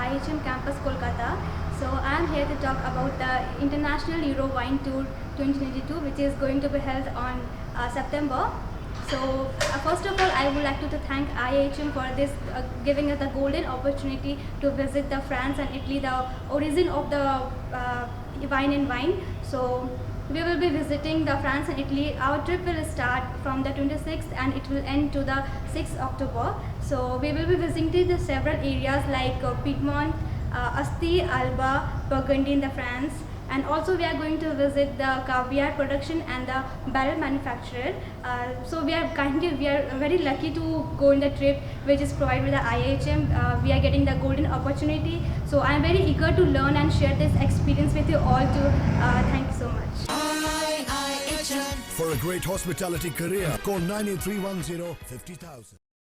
IIHM campus Kolkata. So I am here to talk about the International Euro Wine Tour 2022, which is going to be held on September. So first of all, I would like to thank IIHM for this giving us the golden opportunity to visit the France and Italy, the origin of the wine and wine. So we will be visiting the France and Italy. Our trip will start from the 26th and it will end to the 6th October. So we will be visiting the several areas like Piedmont, Asti, Alba, Burgundy in the France, and also we are going to visit the caviar production and the barrel manufacturer. So we are very lucky to go on the trip which is provided by the IIHM. We are getting the golden opportunity. So I am very eager to learn and share this experience with you all too. Thank you so much. For a great hospitality career, call 98310 50,000.